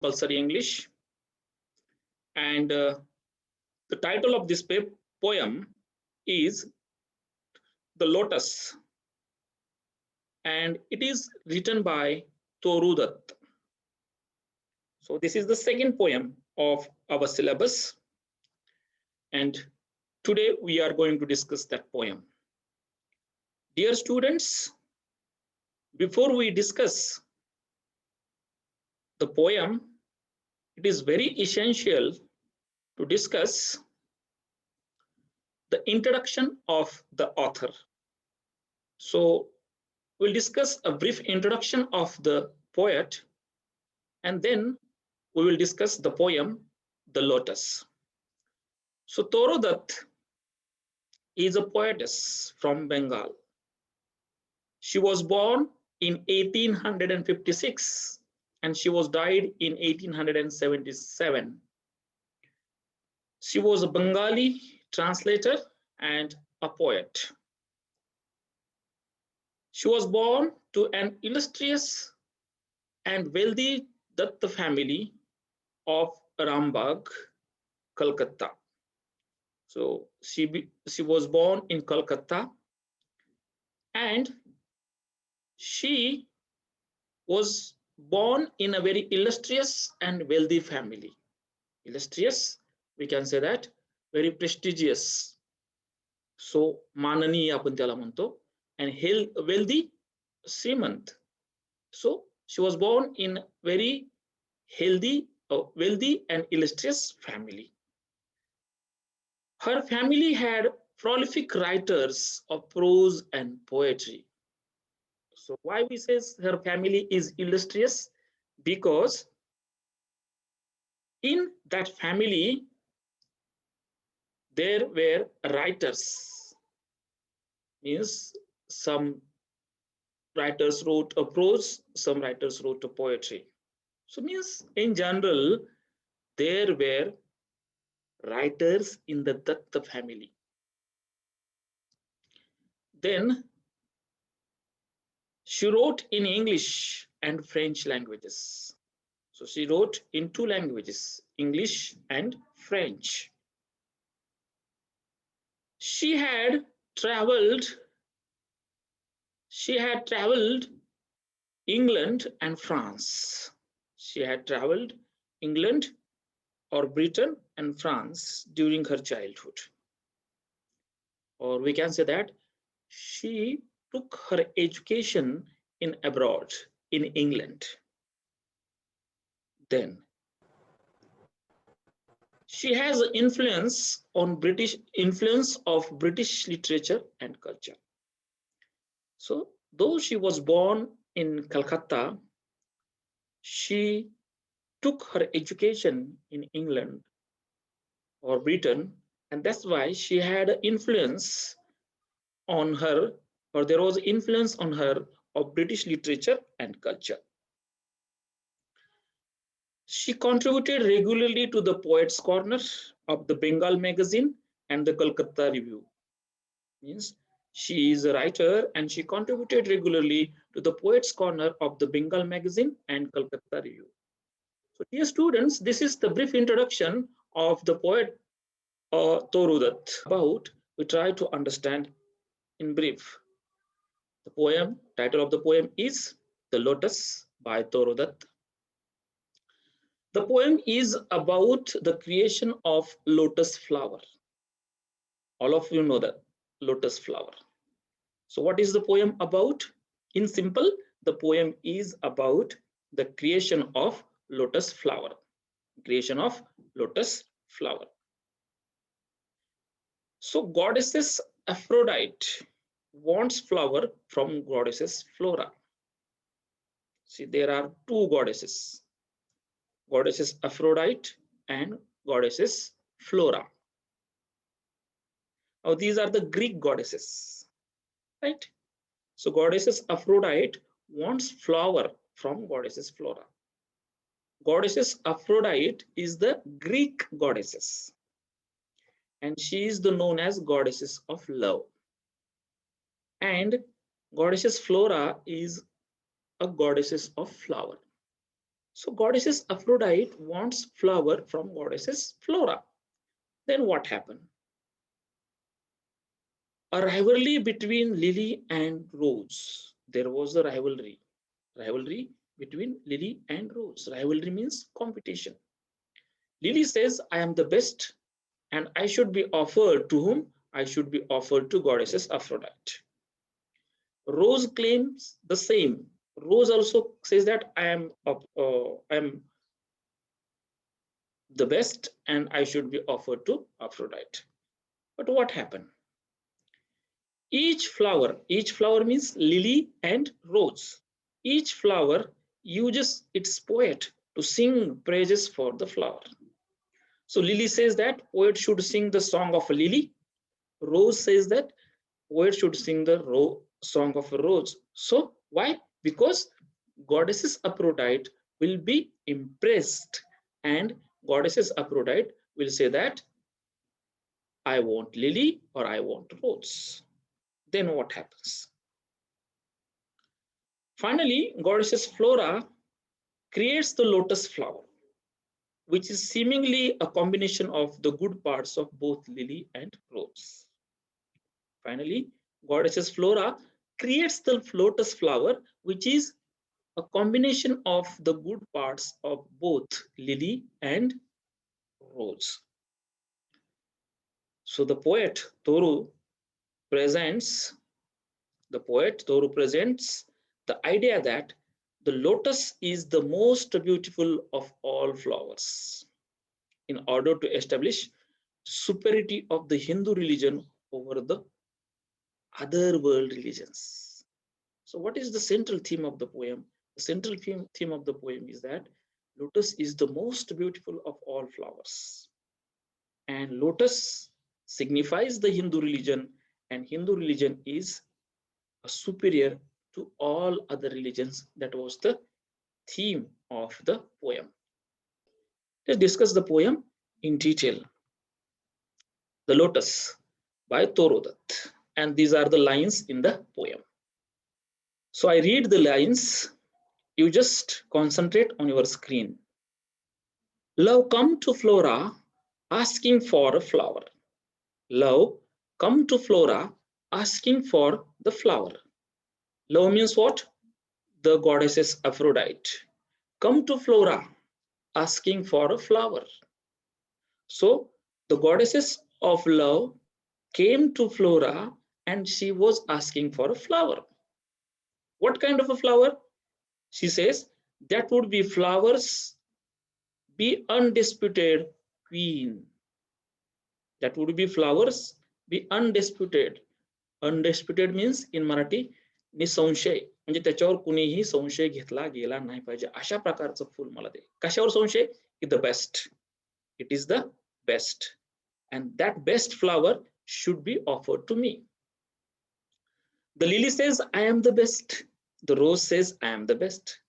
compulsory English. And the title of this poem is The Lotus, and it is written by Torudat. So this is the second poem of our syllabus, and today we are going to discuss that poem. Dear students, before we discuss the poem, it is very essential to discuss the introduction of the author. So we'll discuss a brief introduction of the poet, and then we will discuss the poem, The Lotus. So Torodat is a poetess from Bengal. She was born in 1856 and she was died in 1877. She was a Bengali translator and a poet. She was born to an illustrious and wealthy Datta family of Rambagh, Calcutta. So she was born in Calcutta, and she was born in a very illustrious and wealthy family. Illustrious, we can say that, very prestigious. So mananiya आपण त्याला म्हणतो, and wealthy, Shrimant. So she was born in very healthy, wealthy and illustrious family. Her family had prolific writers of prose and poetry. So why we say her family is illustrious? Because in that family there were writers. Means some writers wrote a prose, some writers wrote a poetry. So means in general there were writers in the Datta family. Then she wrote in English and French languages. So she wrote in two languages, English and French. She had traveled England and France. She had traveled England or Britain and France during her childhood. Or we can say that she took her education in abroad, in England. Then she has influence of British literature and culture. So though she was born in Calcutta, she took her education in England or Britain, and that's why she had influence on her, or there was influence on her of British literature and culture. She contributed regularly to the Poets' Corner of the Bengal magazine and the Calcutta Review. Means she is a writer and she contributed regularly to the Poets' Corner of the Bengal magazine and Calcutta Review. So dear students, this is the brief introduction of the poet Torudat. We try to understand in brief. The poem, title of the poem is The Lotus by Torudat. The poem is about the creation of lotus flower. All of you know the lotus flower. So what is the poem about? In simple, the poem is about the creation of lotus flower. Creation of lotus flower. So goddesses Aphrodite wants flower from goddesses Flora. See, there are two goddesses. Goddesses Aphrodite and goddesses Flora. Now these are the Greek goddesses, right? So goddesses Aphrodite wants flower from goddesses Flora. Goddesses Aphrodite is the Greek goddesses, and she is known as goddesses of love. And goddesses Flora is a goddesses of flower. So goddesses Aphrodite wants flower from goddesses Flora. Then what happened? A rivalry between Lily and Rose. There was a rivalry. Rivalry between Lily and Rose. Rivalry means competition. Lily says, I am the best and I should be offered to whom? I should be offered to goddesses Aphrodite. Rose claims the same. Rose also says that I am the best and I should be offered to Aphrodite. But what happened? Each flower means lily and rose. Each flower uses its poet to sing praises for the flower. So lily says that poet should sing the song of a lily. Rose says that poet should sing the song of a rose. So why? Because goddesses Aphrodite will be impressed and goddesses Aphrodite will say that I want lily or I want rose. Then what happens? Finally, goddesses Flora creates the lotus flower, which is seemingly a combination of the good parts of both lily and rose. Finally, goddesses Flora creates the lotus flower, which is a combination of the good parts of both lily and rose. So the poet Toru presents the idea that the lotus is the most beautiful of all flowers in order to establish superiority of the Hindu religion over the other world religions. So what is the central theme of the poem? The central theme of the poem is that lotus is the most beautiful of all flowers. And lotus signifies the Hindu religion, and Hindu religion is superior to all other religions. That was the theme of the poem. Let's discuss the poem in detail. The Lotus by Torodat. And these are the lines in the poem. So I read the lines. You just concentrate on your screen. Love come to Flora asking for a flower. Love come to Flora asking for the flower. Love means what? The goddesses Aphrodite. Come to Flora asking for a flower. So the goddesses of love came to Flora and she was asking for a flower. What kind of a flower? She says that would be flowers, be undisputed queen. That would be flowers, be undisputed. Undisputed means in Marathi निसंशय म्हणजे त्याच्यावर कुणीही संशय घेतला गेला नाही पाहिजे अशा प्रकारचं फूल मला दे. कशावर संशय? की the best. It is the best. And that best flower should be offered to me. The lily says, I am the best. The rose says, I am the best.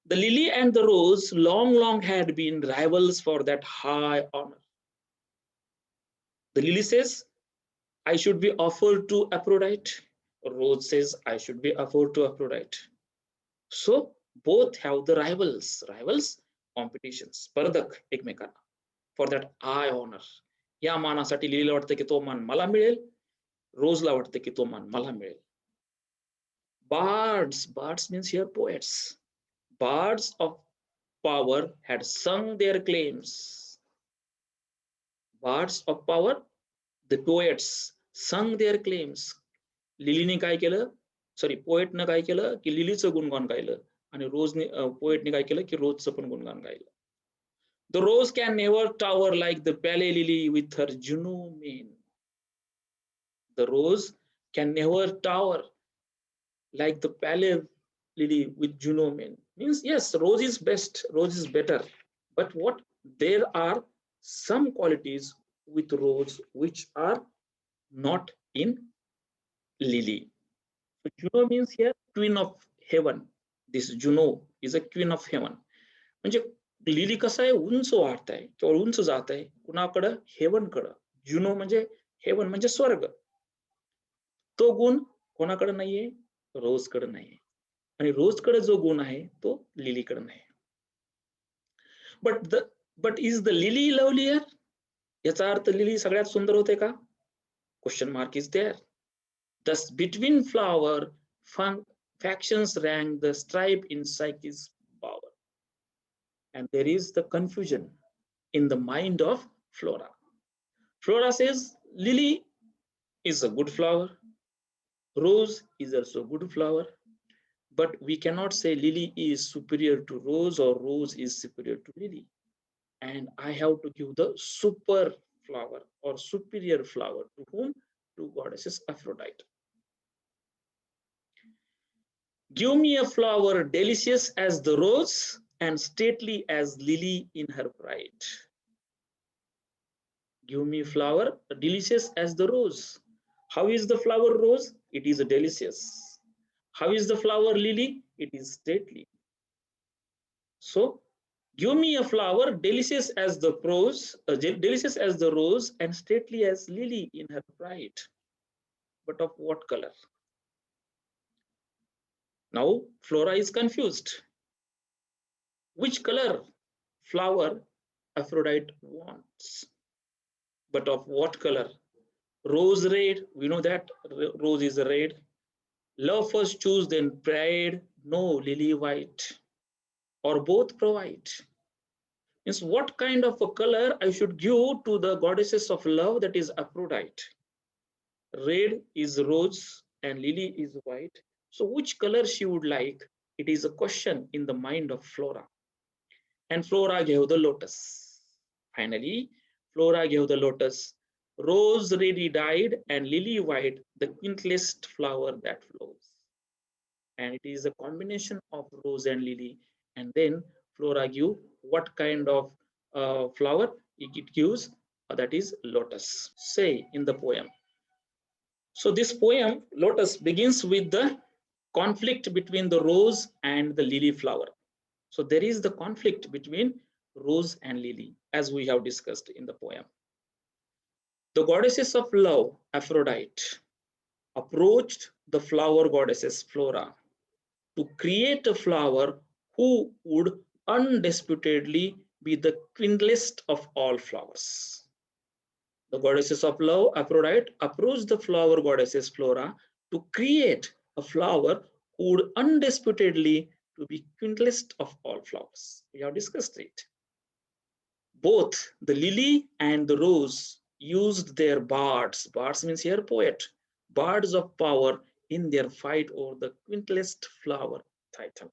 The lily and the rose long had been rivals for that high honor. The lily says, I should be offered to Aphrodite. Rose says, I should be offered to Aphrodite. So both have the rivals, competitions, स्पर्धक एकमेकांना for that high honor. या मानासाठी लिलीला वाटतं की तो मान मला मिळेल, रोजला वाटतं की तो मान मला मिळेल. Bards means here poets. Bards of power had sung their claims. Bards of power, the poets sung their claims. लिलीने काय केलं? सॉरी पोएटनं काय केलं की लिलीचं गुणगान गायलं आणि रोजने पोएटने काय केलं की रोजचं पण गुणगान गायलं. The rose can never tower like the pale lily with her Juno mane. The rose can never tower like the pale lily with Juno mane. Means yes, rose is best, rose is better. But what? There are some qualities with rose which are not in lily. So Juno means here queen of heaven. This Juno is a queen of heaven. म्हणजे lily कसं आहे उंच वाढत आहे किंवा उंच जात आहे कुणाकडं हेवनकडं. जुनो म्हणजे हेवन म्हणजे स्वर्ग. तो गुण कोणाकडे नाहीये? रोजकडे नाहीये. आणि रोजकडे जो गुण आहे तो लिलीकडे नाही. but is the lily lovelier? याचा अर्थ लिली सगळ्यात सुंदर होते का? Question mark is there. Thus, between flower factions rank the stripe in Psyche's bower. And there is the confusion in the mind of Flora. Flora says lily is a good flower, rose is also a good flower, but we cannot say lily is superior to rose or rose is superior to lily. And I have to give the super flower or superior flower to whom? To goddesses Aphrodite. Give me a flower delicious as the rose and stately as lily in her pride. Give me flower delicious as the rose. How is the flower rose? It is delicious. How is the flower lily? It is stately. So give me a flower delicious as the rose and stately as lily in her pride. But of what color? Now Flora is confused. Which color flower Aphrodite wants? But of what color? Rose red, we know that rose is red. Love first choose, then pride. No, lily white. Or both provide. Means what kind of a color I should give to the goddesses of love, that is Aphrodite? Red is rose and lily is white. So which color she would like? It is a question in the mind of Flora. And Flora gave the lotus. Finally, Flora gave the lotus. Rose ready dyed and lily white, the quintlest flower that flows. And it is a combination of rose and lily. And then Flora gives what kind of flower? It gives that is lotus. Say in the poem. So this poem, Lotus, begins with the conflict between the rose and the lily flower. So there is the conflict between rose and lily, as we have discussed in the poem. The goddesses of love, Aphrodite, approached the flower goddesses Flora to create a flower who would undisputedly be the queenliest of all flowers. The goddesses of love, Aphrodite, approached the flower goddesses Flora to create a flower who would undisputedly to be queenliest of all flowers. We have discussed it. Both the lily and the rose used their bards. Bards means here poet. Bards of power in their fight over the queenliest flower title.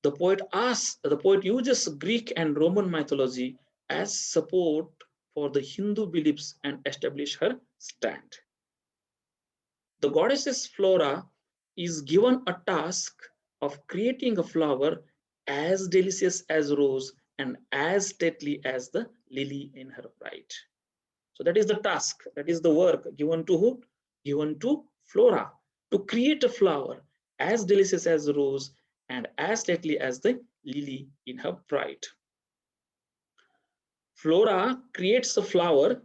The poet uses Greek and Roman mythology as support for the Hindu beliefs and establish her stand. The goddesses Flora is given a task of creating a flower as delicious as rose and as stately as the lily in her pride. So that is the task, that is the work given to who? Given to Flora to create a flower as delicious as the rose and as stately as the lily in her pride. Flora creates a flower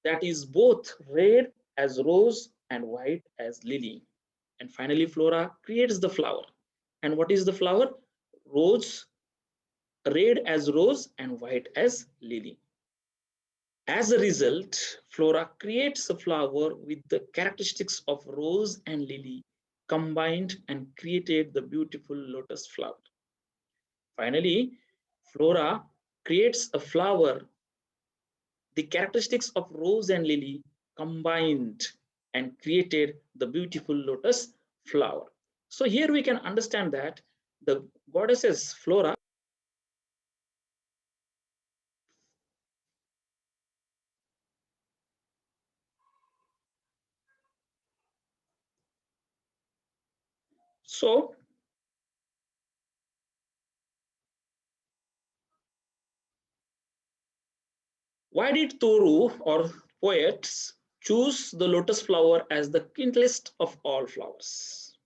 that is both red as rose and white as lily. And finally, Flora creates the flower. And what is the flower? Rose, red as rose and white as lily. As a result, Flora creates a flower with the characteristics of rose and lily combined and created the beautiful lotus flower. Finally, Flora creates a flower, the characteristics of rose and lily combined and created the beautiful lotus flower. So here we can understand that the goddesses Flora so why did Toru or poets choose the lotus flower as the quintessence of all flowers?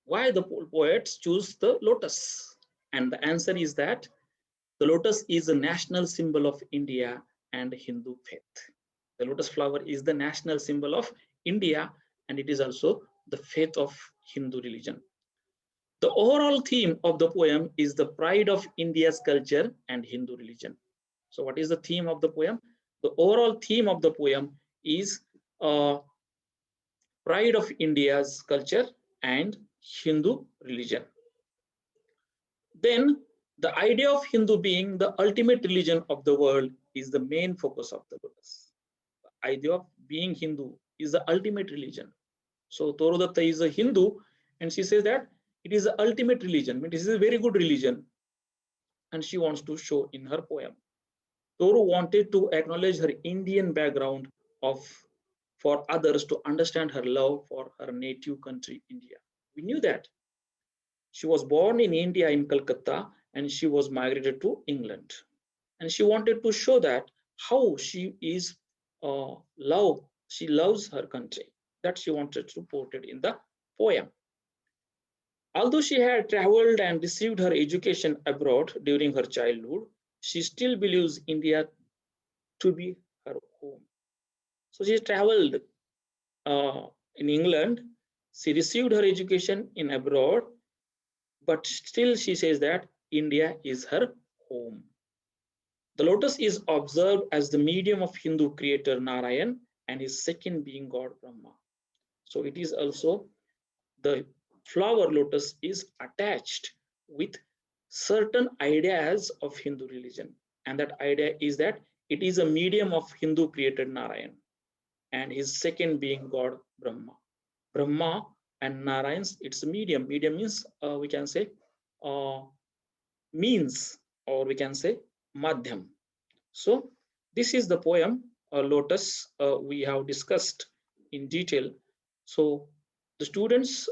Why the poets choose the lotus? And the answer is that the lotus is a national symbol of India and Hindu faith. The lotus flower is the national symbol of India and it is also the faith of Hindu religion. The overall theme of the poem is the pride of India's culture and Hindu religion. So, what is the theme of the poem? The overall theme of the poem is pride of India's culture and Hindu religion. Then, the idea of Hindu being the ultimate religion of the world is the main focus of the Lotus. The idea of being Hindu is the ultimate religion. So, Torodatta is a Hindu, and she says that it is the ultimate religion. It is a very good religion, and she wants to show in her poem. Toru wanted to acknowledge her Indian background of for others to understand her love for her native country, India. We knew that. She was born in India in Calcutta and she was migrated to England. And she wanted to show that how she is she loves her country. That she wanted to put it in the poem. Although she had traveled and received her education abroad during her childhood, she still believes India to be her home. So she traveled in England. She received her education in abroad, but still she says that India is her home. The lotus is observed as the medium of Hindu creator Narayan and his second being God Brahma. So it is also the flower lotus is attached with certain ideas of Hindu religion. And that idea is that it is a medium of Hindu created Narayan and his second being God Brahma. Brahma and Narayan's, it's a medium. Medium means we can say uh, means, or we can say madhyam. So this is the poem Lotus we have discussed in detail. So the students,